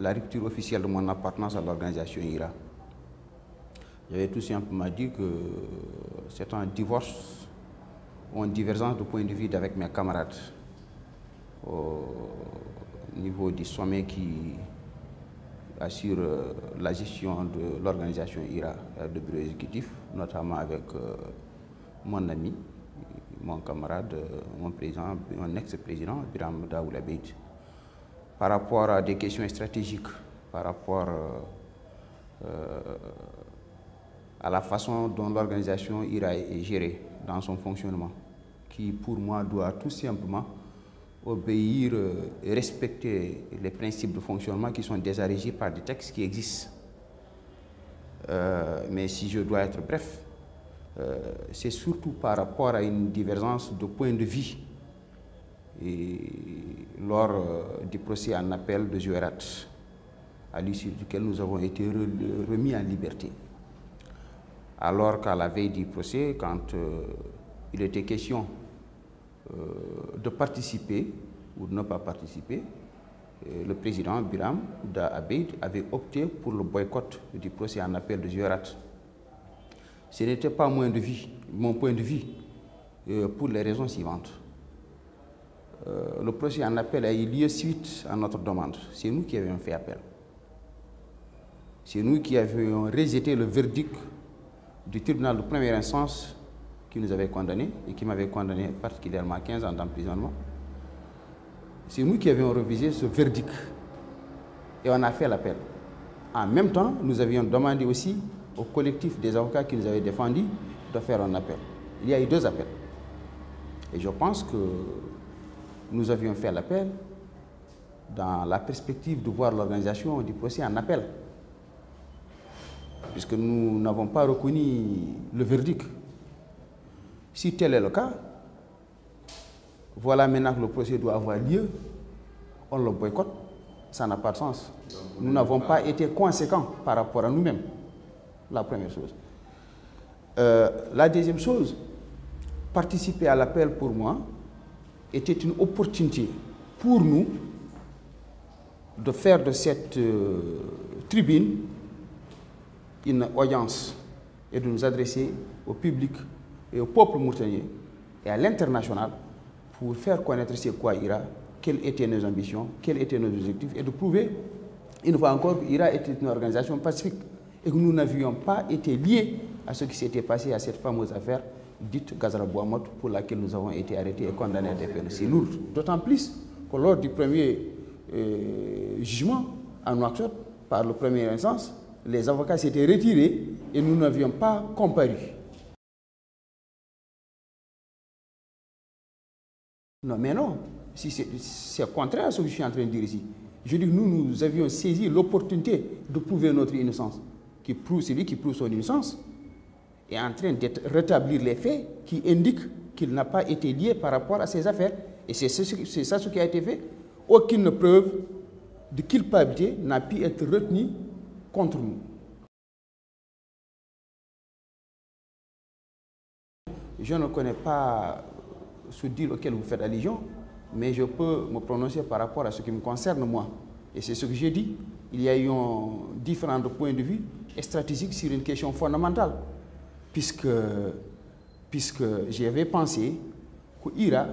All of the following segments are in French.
la rupture officielle de mon appartenance à l'organisation IRA. J'avais tout simplement dit que c'est un divorce ou une divergence de point de vue avec mes camarades au niveau du sommet qui assure la gestion de l'organisation IRA, de bureau exécutif, notamment avec mon ami, mon camarade, mon président, mon ex-président, Biram Daoula Beït. Par rapport à des questions stratégiques, par rapport à la façon dont l'organisation IRA est gérée dans son fonctionnement, qui pour moi doit tout simplement obéir et respecter les principes de fonctionnement qui sont déjà régis par des textes qui existent. Mais si je dois être bref, c'est surtout par rapport à une divergence de point de vue lors du procès en appel de Juerat, à l'issue duquel nous avons été remis en liberté. Alors qu'à la veille du procès, quand il était question de participer ou de ne pas participer, le président Biram Daoula avait opté pour le boycott du procès en appel de Juerat. Ce n'était pas mon point de vue pour les raisons suivantes. Le procès en appel a eu lieu suite à notre demande. C'est nous qui avions fait appel. C'est nous qui avions rejeté le verdict du tribunal de première instance qui nous avait condamnés et qui m'avait condamné particulièrement à 15 ans d'emprisonnement. C'est nous qui avions révisé ce verdict et on a fait l'appel. En même temps, nous avions demandé aussi au collectif des avocats qui nous avaient défendus de faire un appel. Il y a eu 2 appels. Et je pense que nous avions fait l'appel dans la perspective de voir l'organisation du procès en appel, puisque nous n'avons pas reconnu le verdict. Si tel est le cas, voilà maintenant que le procès doit avoir lieu, on le boycotte, ça n'a pas de sens. Nous n'avons pas été conséquents par rapport à nous-mêmes, la première chose. La deuxième chose, participer à l'appel pour moi était une opportunité pour nous de faire de cette tribune une audience et de nous adresser au public et au peuple mauritanien et à l'international pour faire connaître c'est quoi IRA, quelles étaient nos ambitions, quels étaient nos objectifs et de prouver une fois encore que IRA était une organisation pacifique et que nous n'avions pas été liés à ce qui s'était passé à cette fameuse affaire dite Gazara Bouamot pour laquelle nous avons été arrêtés et condamnés à des peines si lourdes. D'autant plus que lors du premier jugement à Nouakchott, par le premier instance, les avocats s'étaient retirés et nous n'avions pas comparu. Non, mais non, si c'est contraire à ce que je suis en train de dire ici. Je dis que nous avions saisi l'opportunité de prouver notre innocence. Celui qui prouve son innocence est en train de rétablir les faits qui indiquent qu'il n'a pas été lié par rapport à ces affaires. Et c'est ça ce qui a été fait. Aucune preuve de culpabilité n'a pu être retenue contre nous. Je ne connais pas ce deal auquel vous faites allusion, mais je peux me prononcer par rapport à ce qui me concerne moi. Et c'est ce que j'ai dit. Il y a eu différents points de vue stratégiques sur une question fondamentale. Puisque j'avais pensé que l'IRA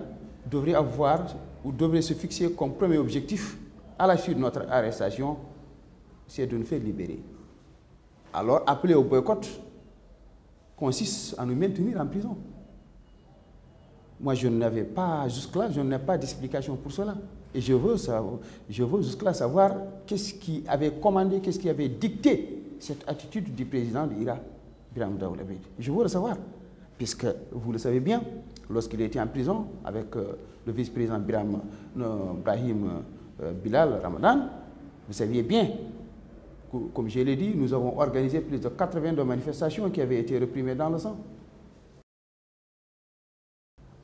devrait avoir ou devrait se fixer comme premier objectif à la suite de notre arrestation, c'est de nous faire libérer. Alors, appeler au boycott consiste à nous maintenir en prison. Moi, je n'avais pas, jusque-là, je n'ai pas d'explication pour cela. Et je veux jusque-là savoir qu'est-ce qui avait commandé, qu'est-ce qui avait dicté cette attitude du président de l'IRA, Biram Daoula Beït. Je veux le savoir, puisque vous le savez bien, lorsqu'il était en prison avec le vice-président Brahim Bilal Ramadan, vous saviez bien, comme je l'ai dit, nous avons organisé plus de 82 manifestations qui avaient été réprimées dans le sang.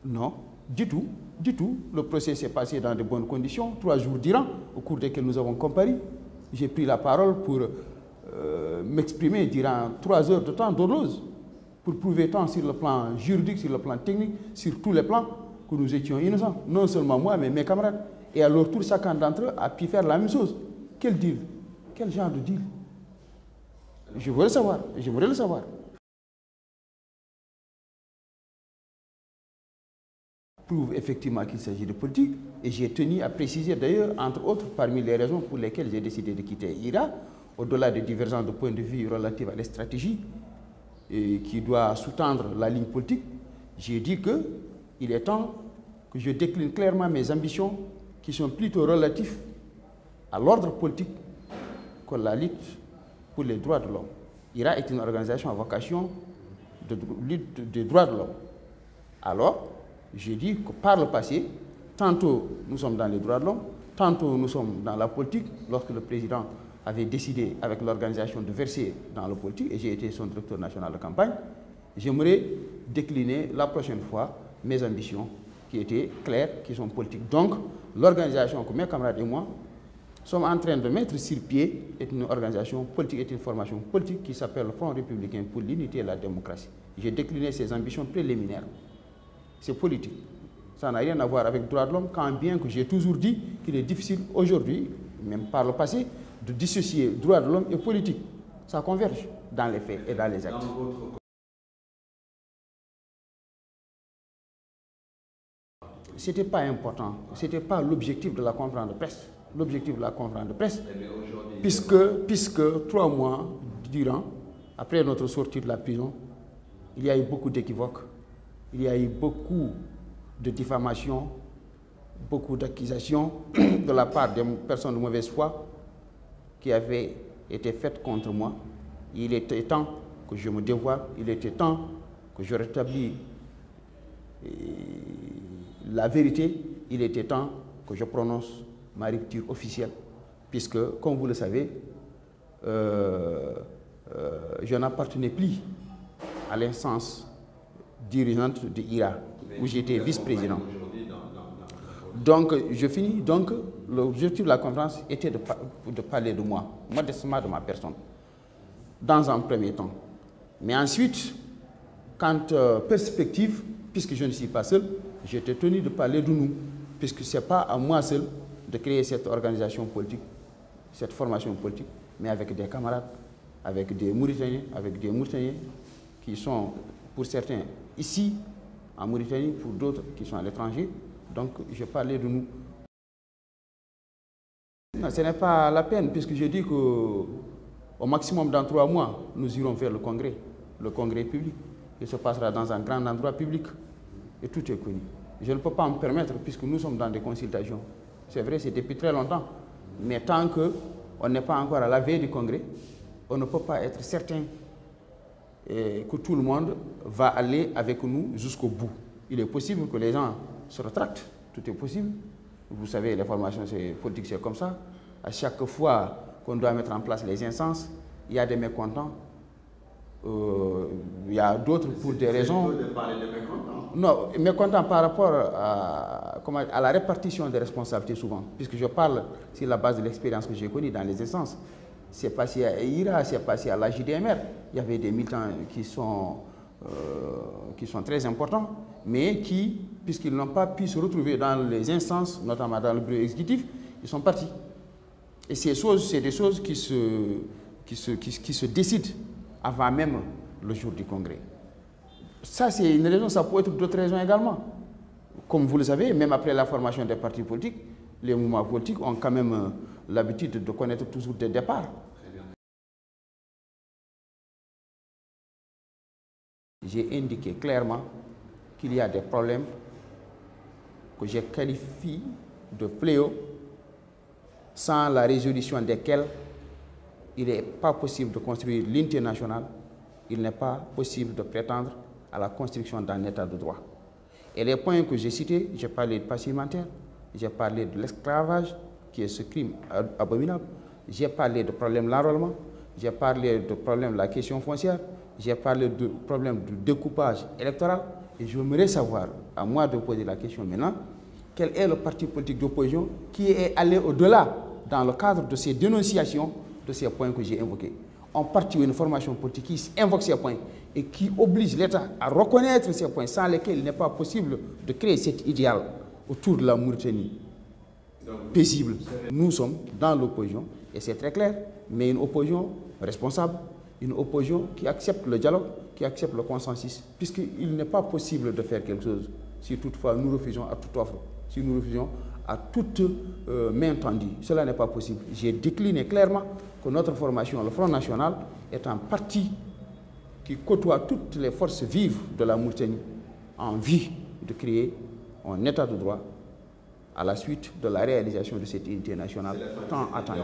Non, du tout, du tout. Le procès s'est passé dans de bonnes conditions, 3 jours durant, au cours desquels nous avons comparu. J'ai pris la parole pour m'exprimer durant 3 heures de temps d'horloge, pour prouver tant sur le plan juridique, sur le plan technique, sur tous les plans, que nous étions innocents. Non seulement moi, mais mes camarades. Et à leur tour, chacun d'entre eux a pu faire la même chose. Quel deal? Quel genre de deal? Je voudrais savoir, j'aimerais le savoir. Prouve effectivement qu'il s'agit de politique, et j'ai tenu à préciser d'ailleurs, entre autres, parmi les raisons pour lesquelles j'ai décidé de quitter IRA, au-delà des divergences de points de vue relatives à la stratégie qui doit sous-tendre la ligne politique, j'ai dit qu'il est temps que je décline clairement mes ambitions qui sont plutôt relatives à l'ordre politique que la lutte pour les droits de l'homme. IRA est une organisation à vocation de lutte des droits de l'homme. Alors, j'ai dit que par le passé, tantôt nous sommes dans les droits de l'homme, tantôt nous sommes dans la politique, lorsque le président avait décidé avec l'organisation de verser dans la politique, et j'ai été son directeur national de campagne, j'aimerais décliner la prochaine fois mes ambitions qui étaient claires, qui sont politiques. Donc, l'organisation que mes camarades et moi sommes en train de mettre sur pied est une organisation politique, est une formation politique qui s'appelle le Front républicain pour l'unité et la démocratie. J'ai décliné ces ambitions préliminaires. C'est politique. Ça n'a rien à voir avec le droit de l'homme, quand bien que j'ai toujours dit qu'il est difficile aujourd'hui, même par le passé, de dissocier droit de l'homme et politique. Ça converge dans les faits et dans les actes. Ce n'était pas important, ce n'était pas l'objectif de la conférence de presse. L'objectif de la conférence de presse, puisque 3 mois durant, après notre sortie de la prison, il y a eu beaucoup d'équivoques, il y a eu beaucoup de diffamations, beaucoup d'accusations de la part des personnes de mauvaise foi qui avaient été faites contre moi. Il était temps que je me dévoile, il était temps que je rétablis la vérité, il était temps que je prononce ma rupture officielle, puisque, comme vous le savez, je n'appartenais plus à l'instance dirigeante de IRA, où j'étais vice-président. Donc, je finis. Donc, l'objectif de la conférence était de parler de moi, modestement de ma personne, dans un premier temps. Mais ensuite, quand perspective, puisque je ne suis pas seul, j'étais tenu de parler de nous, puisque ce n'est pas à moi seul de créer cette organisation politique, cette formation politique, mais avec des camarades, avec des Mauritaniens qui sont, pour certains, ici, en Mauritanie, pour d'autres qui sont à l'étranger. Donc, je parlais de nous. Non, ce n'est pas la peine, puisque je dis qu'au maximum dans 3 mois, nous irons faire le congrès public. Il se passera dans un grand endroit public, et tout est connu. Je ne peux pas me permettre, puisque nous sommes dans des consultations. C'est vrai, c'est depuis très longtemps. Mais tant qu'on n'est pas encore à la veille du congrès, on ne peut pas être certain que tout le monde va aller avec nous jusqu'au bout. Il est possible que les gens se rétractent, tout est possible. Vous savez, les formations politiques, c'est comme ça. À chaque fois qu'on doit mettre en place les instances, il y a des mécontents. Il y a d'autres pour des raisons. De parler de mécontents. Non, mécontents par rapport à la répartition des responsabilités souvent, puisque je parle sur la base de l'expérience que j'ai connue dans les instances. C'est passé à IRA, c'est passé à la JDMR. Il y avait des militants qui sont très importants, mais qui, puisqu'ils n'ont pas pu se retrouver dans les instances, notamment dans le bureau exécutif, ils sont partis. Et ces choses, c'est des choses qui se décident avant même le jour du congrès. Ça, c'est une raison, ça peut être d'autres raisons également. Comme vous le savez, même après la formation des partis politiques, les mouvements politiques ont quand même l'habitude de connaître toujours des départs. J'ai indiqué clairement qu'il y a des problèmes que je qualifie de fléaux, sans la résolution desquels il n'est pas possible de construire l'unité nationale, il n'est pas possible de prétendre à la construction d'un état de droit. Et les points que j'ai cités, j'ai parlé de passé alimentaire, j'ai parlé de l'esclavage, qui est ce crime abominable, j'ai parlé de problème de l'enrôlement, j'ai parlé de problème de la question foncière, j'ai parlé de problème du découpage électoral, et je voudrais savoir, à moi de poser la question maintenant, quel est le parti politique d'opposition qui est allé au-delà dans le cadre de ces dénonciations de ces points que j'ai invoqués. On partit d'une formation politique qui invoque ces points et qui oblige l'État à reconnaître ces points sans lesquels il n'est pas possible de créer cet idéal autour de la Mauritanie paisible. Nous sommes dans l'opposition et c'est très clair, mais une opposition responsable, une opposition qui accepte le dialogue, qui accepte le consensus, puisqu'il n'est pas possible de faire quelque chose si toutefois nous refusons à toute offre, si nous refusons à toute main tendue. Cela n'est pas possible. J'ai décliné clairement que notre formation, le Front National, est un parti qui côtoie toutes les forces vives de la Mauritanie en vue de créer un état de droit à la suite de la réalisation de cette unité nationale tant attendue.